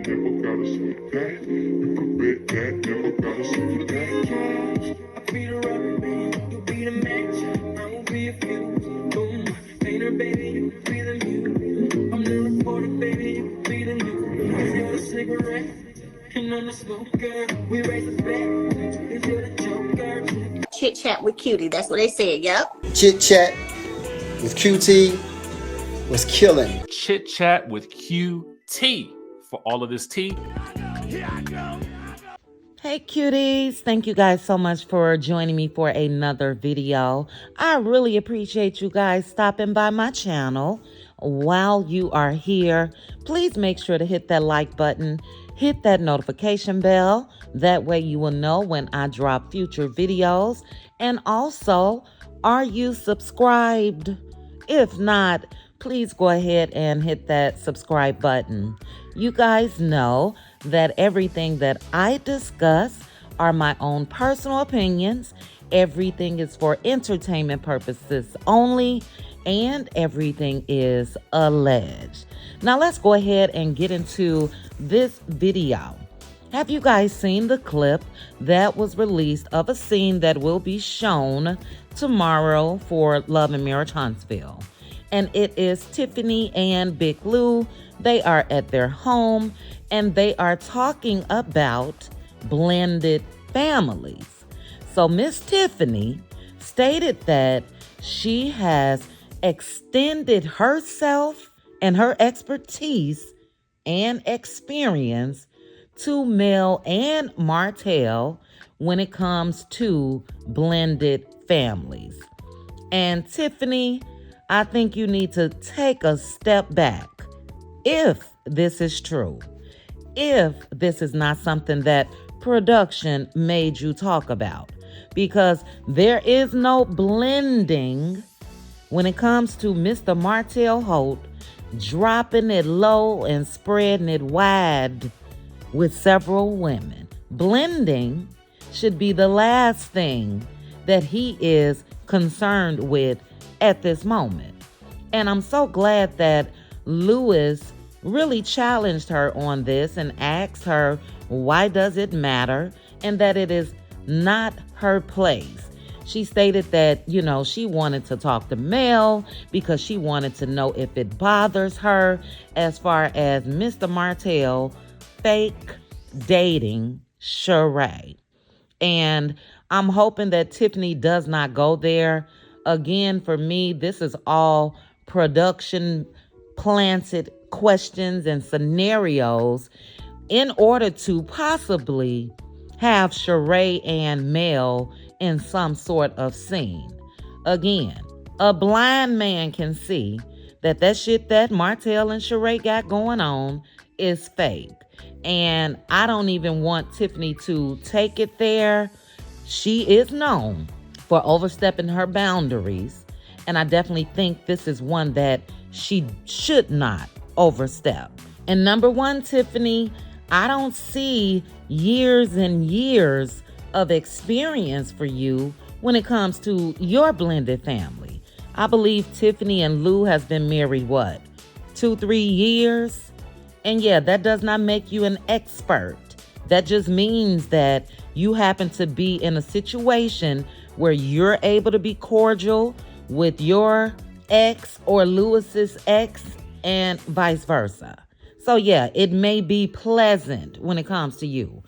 never gotta sweet that. You can bet that, never gotta sweet that. I be the rubber, baby, you be the match. I won't be a few. Boom, painter, baby, you can be the mute. I'm the reporter, baby, you can be the news. I got a cigarette, and I'm the smoker. We raise a bet, if you're the joker. Chit chat with cutie, that's what they said, yep. Chit chat with QT was killing. Chit chat with QT for all of this tea. Hey cuties, thank you guys so much for joining me for another video. I really appreciate you guys stopping by my channel. While you are here, please make sure to hit that like button, hit that notification bell. That way you will know when I drop future videos. And also, are you subscribed? If not, please go ahead and hit that subscribe button. You guys know that everything that I discuss are my own personal opinions. Everything is for entertainment purposes only, and everything is alleged. Now let's go ahead and get into this video. Have you guys seen the clip that was released of a scene that will be shown tomorrow for Love and Marriage Huntsville? And it is Tiffany and Big Lou. They are at their home and they are talking about blended families. So Miss Tiffany stated that she has extended herself and her expertise and experience to Mel and Martell when it comes to blended families. And Tiffany, I think you need to take a step back if this is true. If this is not something that production made you talk about. Because there is no blending when it comes to Mr. Martell Holt dropping it low and spreading it wide with several women. Blending should be the last thing that he is concerned with at this moment. And I'm so glad that Lewis really challenged her on this and asked her, why does it matter? And that it is not her place. She stated that, she wanted to talk to Mel because she wanted to know if it bothers her as far as Mr. Martell fake dating Sheree. And I'm hoping that Tiffany does not go there. Again, for me, this is all production planted questions and scenarios in order to possibly have Sheree and Mel in some sort of scene. Again, a blind man can see that shit that Martell and Sheree got going on is fake. And I don't even want Tiffany to take it there. She is known for overstepping her boundaries. And I definitely think this is one that she should not overstep. And number one, Tiffany, I don't see years and years of experience for you when it comes to your blended family. I believe Tiffany and Lou has been married, 2-3 years? And yeah, that does not make you an expert. That just means that you happen to be in a situation where you're able to be cordial with your ex or Lewis's ex and vice versa. So yeah, it may be pleasant when it comes to you.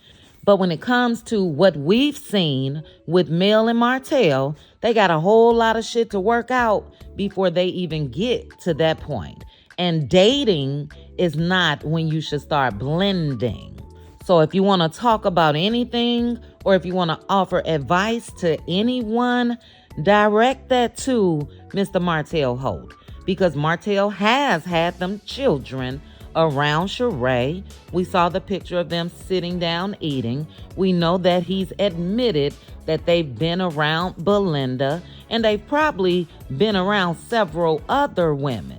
But when it comes to what we've seen with Mel and Martell, they got a whole lot of shit to work out before they even get to that point. And dating is not when you should start blending. So if you want to talk about anything or if you want to offer advice to anyone, direct that to Mr. Martell Holt. Because Martell has had them children around Sheree. We saw the picture of them sitting down eating. We know that he's admitted that they've been around Belinda and they've probably been around several other women.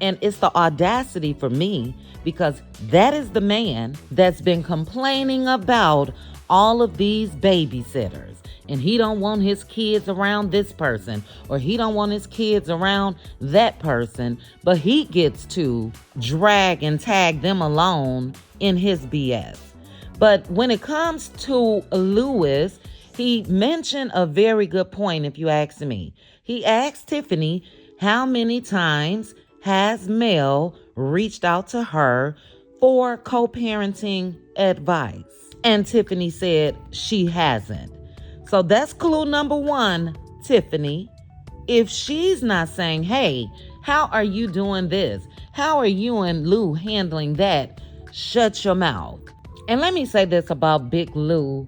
And it's the audacity for me because that is the man that's been complaining about all of these babysitters. and he don't want his kids around this person, or he don't want his kids around that person, but he gets to drag and tag them along in his BS. But when it comes to Lewis, he mentioned a very good point, if you ask me. He asked Tiffany, how many times has Mel reached out to her for co-parenting advice? And Tiffany said she hasn't. So that's clue number one, Tiffany. If she's not saying, hey, how are you doing this? How are you and Lou handling that? Shut your mouth. And let me say this about Big Lou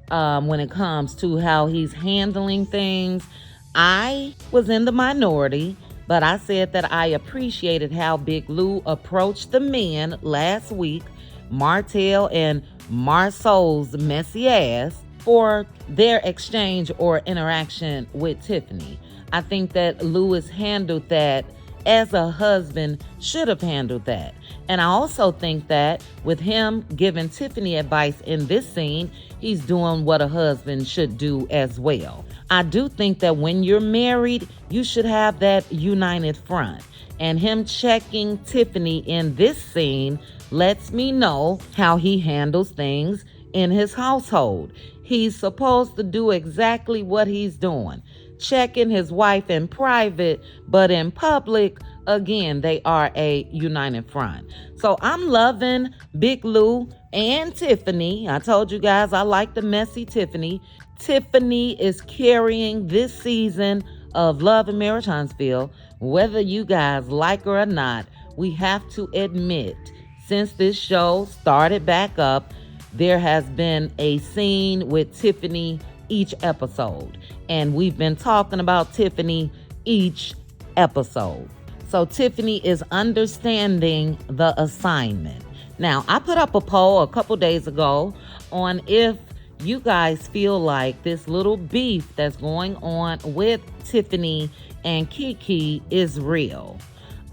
when it comes to how he's handling things. I was in the minority, but I said that I appreciated how Big Lou approached the men last week, Martell and Marceau's messy ass, for their exchange or interaction with Tiffany. I think that Lewis handled that as a husband should have handled that. And I also think that with him giving Tiffany advice in this scene, he's doing what a husband should do as well. I do think that when you're married, you should have that united front. And him checking Tiffany in this scene lets me know how he handles things in his household. He's supposed to do exactly what he's doing. Checking his wife in private, but in public, again, they are a united front. So I'm loving Big Lou and Tiffany. I told you guys I like the messy Tiffany. Tiffany is carrying this season of Love and Marriage Huntsville. Whether you guys like her or not, we have to admit, since this show started back up, there has been a scene with Tiffany each episode. And we've been talking about Tiffany each episode. So Tiffany is understanding the assignment. Now, I put up a poll a couple days ago on if you guys feel like this little beef that's going on with Tiffany and Kiki is real.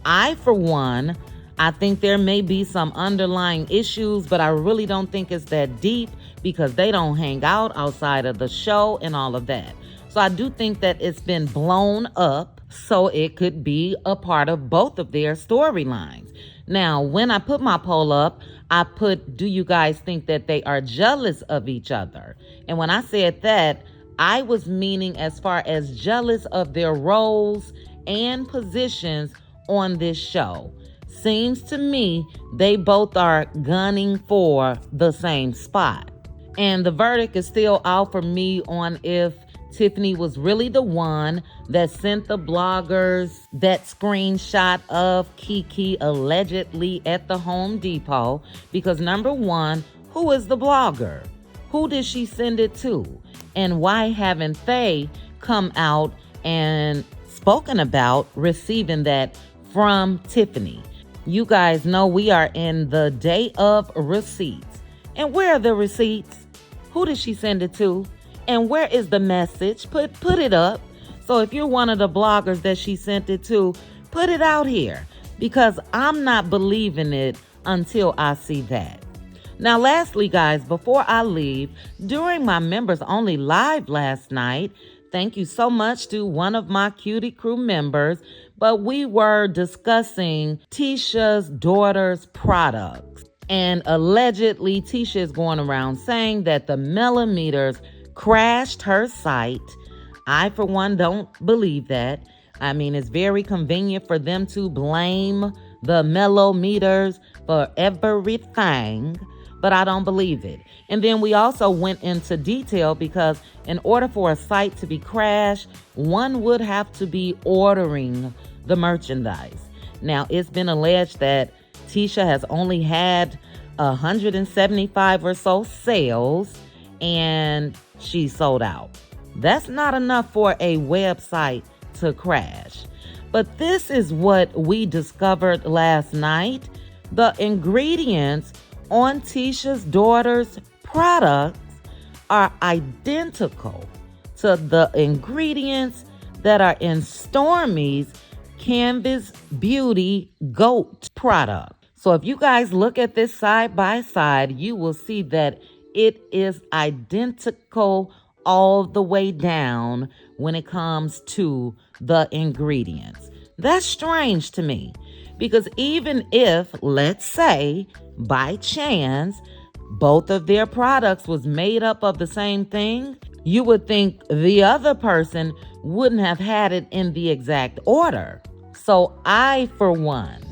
I, for one, I think there may be some underlying issues, but I really don't think it's that deep because they don't hang out outside of the show and all of that. So I do think that it's been blown up so it could be a part of both of their storylines. Now, when I put my poll up, I put, do you guys think that they are jealous of each other? And when I said that, I was meaning as far as jealous of their roles and positions on this show. Seems to me they both are gunning for the same spot. And the verdict is still out for me on if Tiffany was really the one that sent the bloggers that screenshot of Kiki allegedly at the Home Depot. Because number one, who is the blogger? Who did she send it to? And why haven't they come out and spoken about receiving that from Tiffany? You guys know we are in the day of receipts. And where are the receipts? Who did she send it to? And where is the message? Put it up. So if you're one of the bloggers that she sent it to, put it out here. Because I'm not believing it until I see that. Now, lastly, guys, before I leave, during my members only live last night, thank you so much to one of my cutie crew members, but we were discussing Tisha's daughter's products. And allegedly, Tisha is going around saying that the millimeters crashed her site. I, for one, don't believe that. I mean, it's very convenient for them to blame the millimeters for everything, but I don't believe it. And then we also went into detail because in order for a site to be crashed, one would have to be ordering the merchandise. Now, it's been alleged that Tisha has only had 175 or so sales and she sold out. That's not enough for a website to crash. But this is what we discovered last night. The ingredients on Tisha's daughter's products are identical to the ingredients that are in Stormi's Canvas Beauty Goat product. So if you guys look at this side by side, you will see that it is identical all the way down when it comes to the ingredients. That's strange to me because even if, let's say, by chance, both of their products was made up of the same thing, you would think the other person wouldn't have had it in the exact order. So I, for one,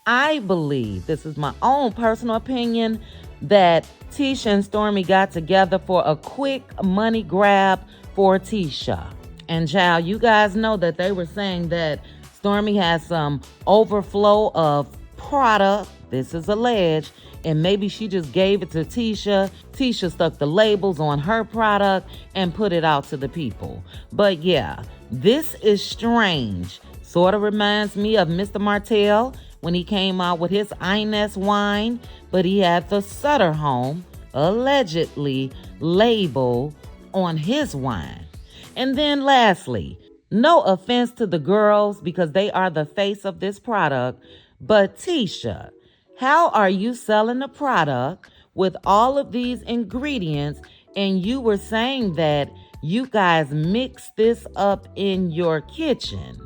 I believe, this is my own personal opinion, that Tisha and Stormi got together for a quick money grab for Tisha. And child, you guys know that they were saying that Stormi has some overflow of product. This is alleged. And maybe she just gave it to Tisha. Tisha stuck the labels on her product and put it out to the people. But yeah, this is strange. Sort of reminds me of Mr. Martell when he came out with his Inez wine, but he had the Sutter Home, allegedly, label on his wine. And then lastly, no offense to the girls because they are the face of this product, but Tisha, how are you selling the product with all of these ingredients and you were saying that you guys mixed this up in your kitchen?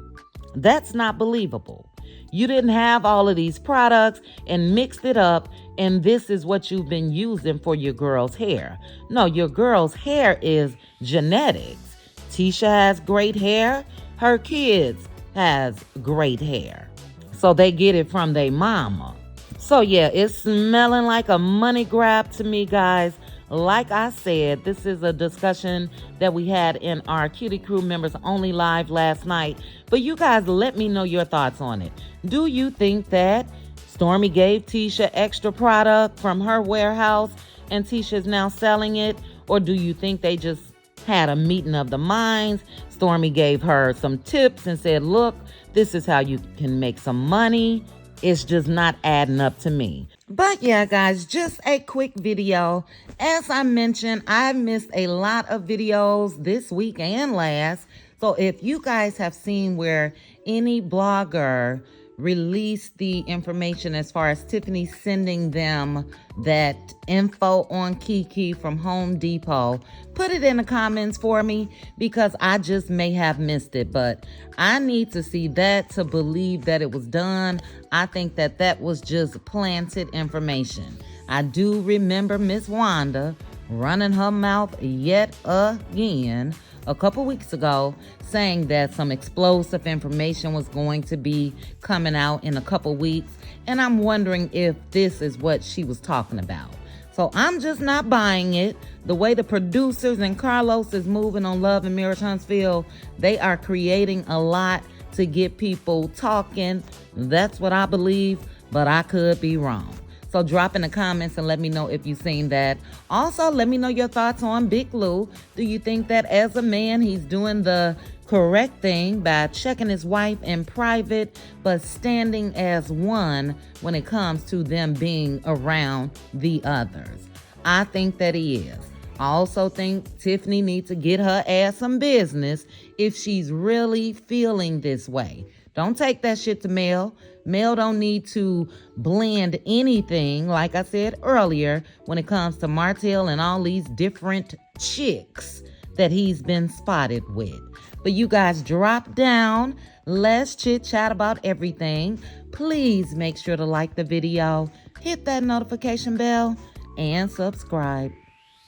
That's not believable. You didn't have all of these products and mixed it up, and this is what you've been using for your girl's hair. No, your girl's hair is genetics. Tisha has great hair. Her kids has great hair. So they get it from their mama. So yeah, it's smelling like a money grab to me, guys. Like I said, this is a discussion that we had in our Cutie Crew Members Only Live last night. But you guys, let me know your thoughts on it. Do you think that Stormi gave Tisha extra product from her warehouse and Tisha's now selling it? Or do you think they just had a meeting of the minds? Stormi gave her some tips and said, look, this is how you can make some money. It's just not adding up to me. But yeah, guys, just a quick video. As I mentioned, I missed a lot of videos this week and last. So if you guys have seen where any blogger released the information as far as Tiffany sending them that info on Kiki from Home Depot, put it in the comments for me because I just may have missed it. But I need to see that to believe that it was done. I think that that was just planted information. I do remember Miss Wanda running her mouth yet again a couple weeks ago saying that some explosive information was going to be coming out in a couple weeks. And I'm wondering if this is what she was talking about. So I'm just not buying it. The way the producers and Carlos is moving on Love and Marriage Huntsville, they are creating a lot to get people talking. That's what I believe, but I could be wrong. So drop in the comments and let me know if you've seen that. Also, let me know your thoughts on Big Lou. Do you think that as a man, he's doing the correct thing by checking his wife in private, but standing as one when it comes to them being around the others? I think that he is. I also think Tiffany needs to get her ass some business if she's really feeling this way. Don't take that shit to Mel. Mel don't need to blend anything, like I said earlier, when it comes to Martell and all these different chicks that he's been spotted with. But you guys drop down. Let's chit chat about everything. Please make sure to like the video, hit that notification bell, and subscribe.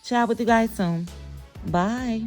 Chat with you guys soon. Bye.